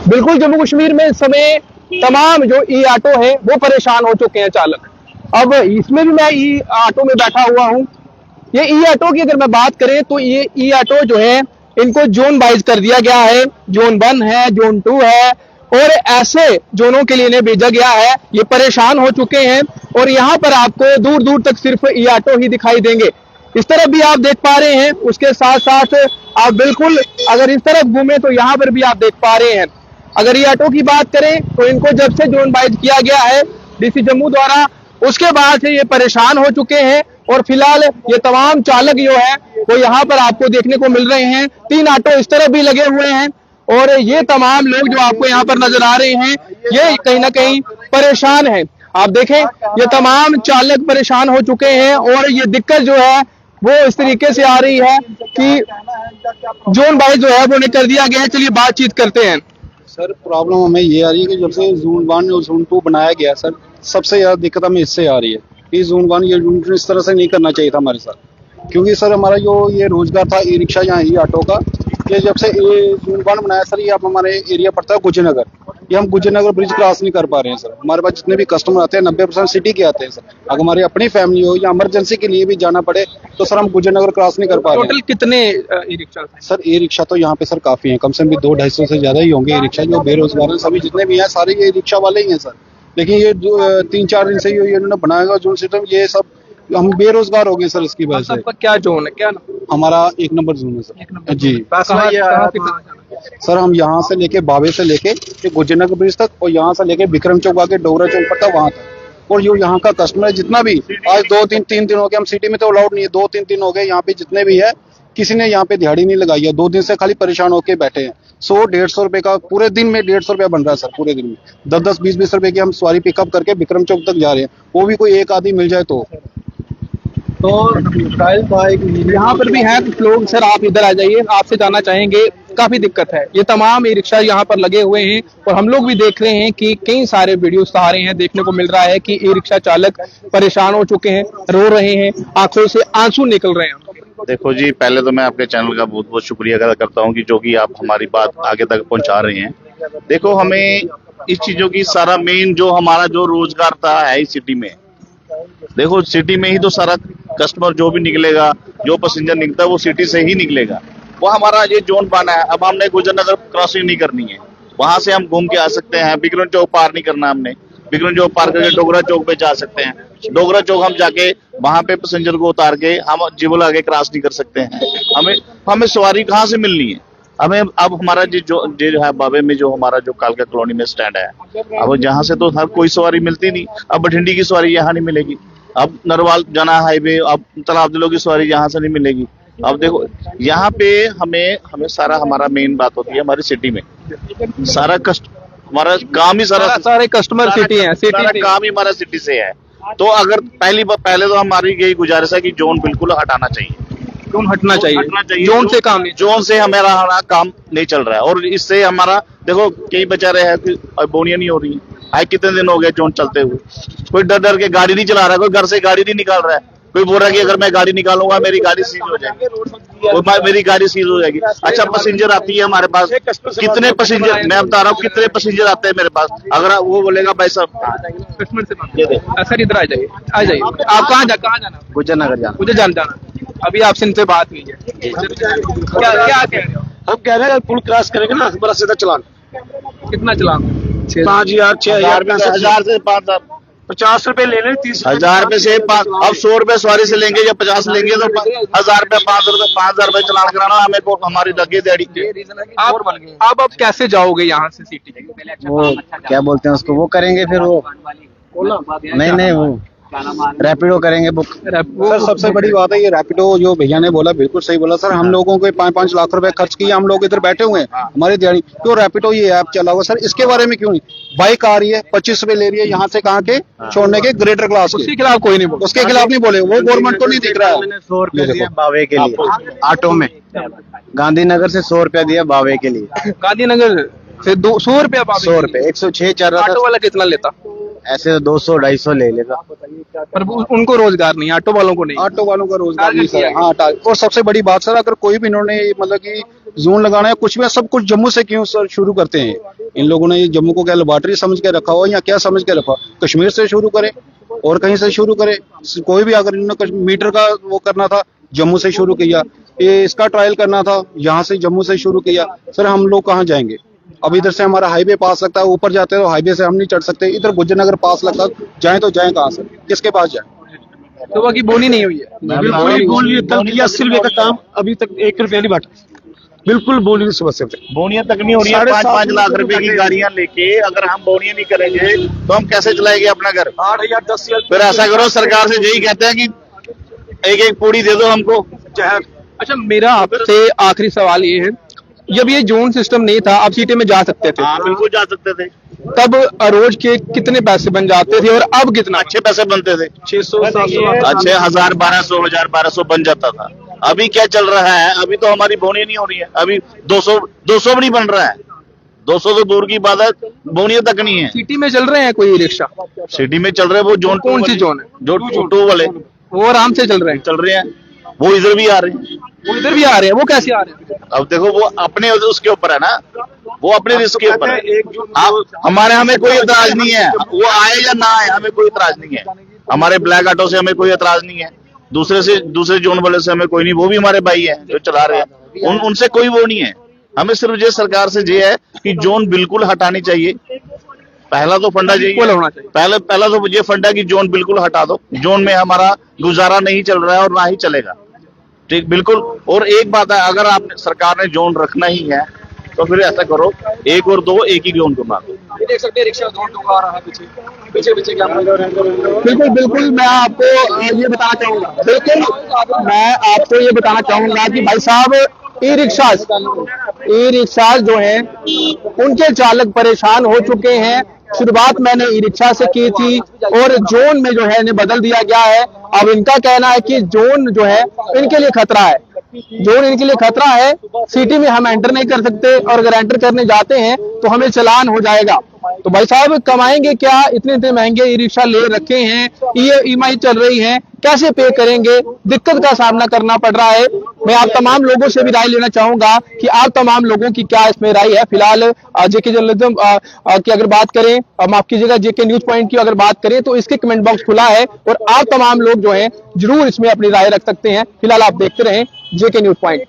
बिल्कुल जम्मू कश्मीर में इस समय तमाम जो ई ऑटो है वो परेशान हो चुके हैं चालक। अब इसमें भी मैं ई ऑटो में बैठा हुआ हूँ। ये ई ऑटो की अगर मैं बात करें तो ये ई ऑटो जो है इनको जोन वाइज कर दिया गया है। जोन 1 है, जोन 2 है और ऐसे जोनों के लिए इन्हें भेजा गया है। ये परेशान हो चुके हैं और यहाँ पर आपको दूर दूर तक सिर्फ ई ऑटो ही दिखाई देंगे। इस तरफ भी आप देख पा रहे हैं, उसके साथ साथ आप बिल्कुल अगर इस तरफ घूमे तो यहाँ पर भी आप देख पा रहे हैं। अगर ई ऑटो की बात करें तो इनको जब से जोन वाइज किया गया है डीसी जम्मू द्वारा, उसके बाद से ये परेशान हो चुके हैं और फिलहाल ये तमाम चालक जो है वो यहाँ पर आपको देखने को मिल रहे हैं। 3 ऑटो इस तरफ भी लगे हुए हैं और ये तमाम लोग जो आपको यहाँ पर नजर आ रहे हैं ये कहीं ना कहीं परेशान हैं। आप देखें ये तमाम चालक परेशान हो चुके हैं और ये दिक्कत जो है वो इस तरीके से आ रही है कि जोन वाइज जो है वो नहीं कर दिया गया है। चलिए बातचीत करते हैं। सर प्रॉब्लम हमें ये आ रही है कि जब से जोन 1 और जोन 2 बनाया गया सर, सबसे ज्यादा दिक्कत हमें इससे आ रही है कि जोन 1 ये जोन 2 इस तरह से नहीं करना चाहिए था हमारे साथ। क्योंकि सर हमारा जो ये रोजगार था ई रिक्शा या ई ऑटो का, ये जब से ये जोन 1 बनाया सर, ये अब हमारे एरिया पड़ता है गुजरनगर। ये हम गुजरनगर ब्रिज क्रॉस नहीं कर पा रहे हैं सर। हमारे पास जितने भी कस्टमर आते हैं 90% सिटी के आते हैं सर। अगर हमारी अपनी फैमिली हो या इमरजेंसी के लिए भी जाना पड़े तो सर हम गुजरनगर क्रॉस नहीं कर पा रहे हैं। टोटल कितने e rickshaw sir e rickshaw तो यहाँ पे सर काफी हैं, कम से कम भी 200-250 से ज्यादा ही होंगे ई रिक्शा। जो बेरोजगार हैं सभी जितने भी हैं सारे ये रिक्शा वाले ही हैं सर। लेकिन ये 3-4 दिन से ये इन्होंने बनाया जोन सिस्टम, ये सब हम बेरोजगार हो गए सर इसकी वजह से। आपका क्या जोन है, क्या नाम? हमारा 1 नंबर जोन है सर जी। कहाँ से सर हम यहाँ से लेके बावे से लेके गुजरनगर ब्रिज तक और यहाँ से लेके विक्रम चौक आके डोगरा चौक पर तक वहाँ तक। और जो यहाँ का कस्टमर है जितना भी, आज 2-3 दिन हो गए, हम सिटी में तो अलाउड नहीं है, 2-3 दिन हो गए यहाँ पे जितने भी है किसी ने यहाँ पे दिहाड़ी नहीं लगाई है। 2 दिन से खाली परेशान होके बैठे हैं। 100-150 रुपए का पूरे दिन में 150 रुपया बन रहा है सर। पूरे दिन में 10-10, 20-20 रुपए की हम सवारी पिकअप करके विक्रम चौक तक जा रहे हैं, वो भी कोई एक आदमी मिल जाए तो। यहाँ पर भी हैं कुछ लोग। सर आप इधर आ जाइए, आपसे जानना चाहेंगे। काफी दिक्कत है, ये तमाम ई रिक्शा यहाँ पर लगे हुए हैं और हम लोग भी देख रहे हैं कि कई सारे वीडियोस आ रहे हैं, देखने को मिल रहा है कि ई रिक्शा चालक परेशान हो चुके हैं, रो रहे हैं, आंखों से आंसू निकल रहे हैं। देखो जी, पहले तो मैं आपके चैनल का बहुत बहुत शुक्रिया अदा करता हूँ कि जो कि आप हमारी बात आगे तक पहुंचा रहे हैं। देखो हमें इस चीजों की सारा मेन जो हमारा जो रोजगार था है इस सिटी में। देखो सिटी में ही तो सारा कस्टमर जो भी निकलेगा, जो पैसेंजर निकलता है वो सिटी से ही निकलेगा। वो हमारा ये जोन बना है। अब हमने गुजरनगर क्रॉसिंग नहीं करनी है, वहां से हम घूम के आ सकते हैं। विक्रम चौक पार नहीं करना हमने, विक्रम चौक पार करके डोगरा चौक पे जा सकते हैं। डोगरा चौक हम जाके वहां पे पैसेंजर को उतार के हम जीवल आगे क्रॉस नहीं कर सकते हैं। हमें सवारी कहाँ से मिलनी है? हमें अब हमारा जो है बाबे में जो हमारा जो कालका कॉलोनी में स्टैंड है, अब जहाँ से तो हर कोई सवारी मिलती नहीं। अब बठिंडी की सवारी यहाँ नहीं मिलेगी, अब नरवाल जाना हाईवे, अब तालाब दिलों की सवारी यहाँ से नहीं मिलेगी। अब देखो यहाँ पे हमें सारा हमारा मेन बात होती है हमारी सिटी में सारा हमारा काम ही सारे कस्टमर सिटी है, सारा काम ही हमारा सिटी से है। तो अगर पहले तो हमारी यही गुजारिश है कि जोन बिल्कुल हटाना चाहिए। जोन हटना चाहिए। जोन से काम नहीं, जोन से हमारा काम नहीं चल रहा है और इससे हमारा देखो कई बेचारे हैं कि बोनियां नहीं हो रही है। आज कितने दिन हो गए जोन चलते हुए, कोई डर डर के गाड़ी नहीं चला रहा है, कोई घर से गाड़ी नहीं निकाल रहा है। कोई बोल रहा है कि अगर मैं गाड़ी निकालूंगा मेरी गाड़ी सीज हो जाएगी, मेरी गाड़ी सीज हो जाएगी। अच्छा पैसेंजर आती है हमारे पास, कितने पैसेंजर, मैं बता रहा हूँ कितने पैसेंजर आते हैं मेरे पास। अगर वो बोलेगा भाई साहब सर इधर आ जाइए। आप कहाँ जाना? गुजरनगर जाना। मुझे जाना। अभी आपसे इनसे बात हुई है, क्या कह रहे हो? हम कह रहे हैं पुल क्रॉस करेंगे ना बड़ा सीधा चलान। कितना चलान? 5,000 6,000 1000 से 5,000 50 रुपए ले लें, 30,000 रुपए से अब 100 रुपए सवारी से लेंगे या 50 लेंगे तो 1,000 रुपए 5,000 रुपए चलान कराना हमें को हमारी लगे दिहाड़ी। आप अब कैसे जाओगे यहाँ से सिटी? वो क्या बोलते हैं उसको, वो करेंगे फिर वो नहीं वो रैपिडो करेंगे बुक। सर सबसे बड़ी बात है ये रैपिडो जो भैया ने बोला बिल्कुल सही बोला सर। हम लोगों को 5-5 लाख रुपए खर्च किए, हम लोग इधर बैठे हुए हैं, हमारी दिहाड़ी क्यों रैपिडो ये ऐप चला हुआ सर, इसके बारे में क्यों नहीं? बाइक आ रही है 25 रुपए ले रही है यहाँ से कहाँ के छोड़ने के ग्रेटर क्लास के, उसके खिलाफ कोई नहीं बोले, उसके खिलाफ नहीं बोले, वो गवर्नमेंट को नहीं दिख रहा है। 100 रुपया दिया बावे के लिए ऑटो में, गांधीनगर से 100 रुपया दिया बावे के लिए। गांधीनगर से 100 रुपया? 100 रुपए 106 चल रहा था। ऑटो वाला कितना लेता? ऐसे तो 200-250 ले लेगा, पर उनको रोजगार नहीं, ऑटो वालों को नहीं। ऑटो वालों का रोजगार नहीं सर। हाँ और सबसे बड़ी बात सर, अगर कोई भी इन्होंने मतलब कि जोन लगाना है कुछ भी, सब कुछ जम्मू से क्यों सर शुरू करते हैं? इन लोगों ने ये जम्मू को क्या लेबॉर्टरी समझ के रखा हो या क्या समझ के रखा? कश्मीर से शुरू करें और कहीं से शुरू करें। कोई भी अगर इन्होंने मीटर का वो करना था, जम्मू से शुरू किया, ये इसका ट्रायल करना था, यहाँ से जम्मू से शुरू किया। सर हम लोग कहाँ जाएंगे? अब इधर से हमारा हाईवे पास लगता है, ऊपर जाते हैं तो हाईवे से हम नहीं चढ़ सकते, इधर गुजरनगर पास लगता है, जाए तो जाए कहाँ से, किसके पास जाए? तो बाकी बोनी नहीं हुई है। बिल्कुल ही बोल नहीं, कल किया 80 रुपए का काम, अभी तक 1 रुपया नहीं बांटा। बिल्कुल बोली नहीं समझ सकते। बोनियां तक नहीं हो रही है। 5-5 लाख रुपए की गाड़ियां लेके अगर हम बोनियां नहीं करेंगे तो हम कैसे चलाएंगे अपना घर? 8,000 10,000। फिर ऐसा करो, सरकार से यही कहते हैं कि एक एक पूड़ी दे दो हमको। अच्छा, मेरा आपसे आखिरी सवाल ये है, जब ये जोन सिस्टम नहीं था, आप सिटी में जा सकते थे, हाँ बिल्कुल जा सकते थे। तब रोज के कितने पैसे बन जाते थे और अब कितना? अच्छे पैसे बनते थे, 600 700 अच्छे 1000 1200 बन जाता था। अभी क्या चल रहा है? अभी तो हमारी बोनी नहीं हो रही है, अभी 200 भी नहीं बन रहा है। 200 तो दूर की बात है, बोनियां तक नहीं है। सिटी में चल रहे हैं कोई रिक्शा? सिटी में चल रहे हैं वो जोन कौन सी जोन है? जो 2 वाले वो आराम से चल रहे हैं। चल रहे हैं, वो इधर भी आ रहे हैं। वो इधर भी आ रहे हैं, वो कैसे आ रहे हैं? अब देखो वो अपने उसके ऊपर है ना, वो अपने रिस्क के ऊपर है। हमारे हमें कोई एतराज नहीं है, वो आए या ना आए हमें कोई एतराज नहीं है। हमारे ब्लैक ऑटो से हमें कोई एतराज नहीं है, दूसरे जोन वाले से हमें कोई नहीं, वो भी हमारे भाई हैं जो चला रहे हैं, उनसे कोई वो नहीं है। हमें सिर्फ ये सरकार से ये है कि जोन बिल्कुल हटानी चाहिए। पहला तो फंडा बिल्कुल होना चाहिए। पहला तो ये फंडा कि जोन बिल्कुल हटा दो। जोन में हमारा गुजारा नहीं चल रहा है और ना ही चलेगा, ठीक बिल्कुल। और एक बात है, अगर आप सरकार ने जोन रखना ही है तो फिर ऐसा करो, 1 और 2 एक ही जोन को बना दो। देख सकते हैं रिक्शा आ रहा है पीछे क्या। बिल्कुल मैं आपको ये बताना चाहूंगा, बिल्कुल मैं आपको ये बताना चाहूंगा कि भाई साहब, ई रिक्शा जो है उनके चालक परेशान हो चुके हैं। शुरुआत मैंने ई रिक्शा से की थी और जोन में जो है इन्हें बदल दिया गया है। अब इनका कहना है कि जोन जो है इनके लिए खतरा है, जोन इनके लिए खतरा है। सिटी में हम एंटर नहीं कर सकते और अगर एंटर करने जाते हैं तो हमें चालान हो जाएगा। तो भाई साहब कमाएंगे क्या? इतने महंगे ई रिक्शा ले रखे हैं, EMI चल रही है, कैसे पे करेंगे? दिक्कत का सामना करना पड़ रहा है। मैं आप तमाम लोगों से भी राय लेना चाहूंगा कि आप तमाम लोगों की क्या इसमें राय है। फिलहाल जेके जर्नलिज्म की अगर बात करें, माफ कीजिएगा, जेके न्यूज पॉइंट की अगर बात करें तो इसके कमेंट बॉक्स खुला है और आप तमाम लोग जो है जरूर इसमें अपनी राय रख सकते हैं। फिलहाल आप देखते रहें जेके न्यूज पॉइंट।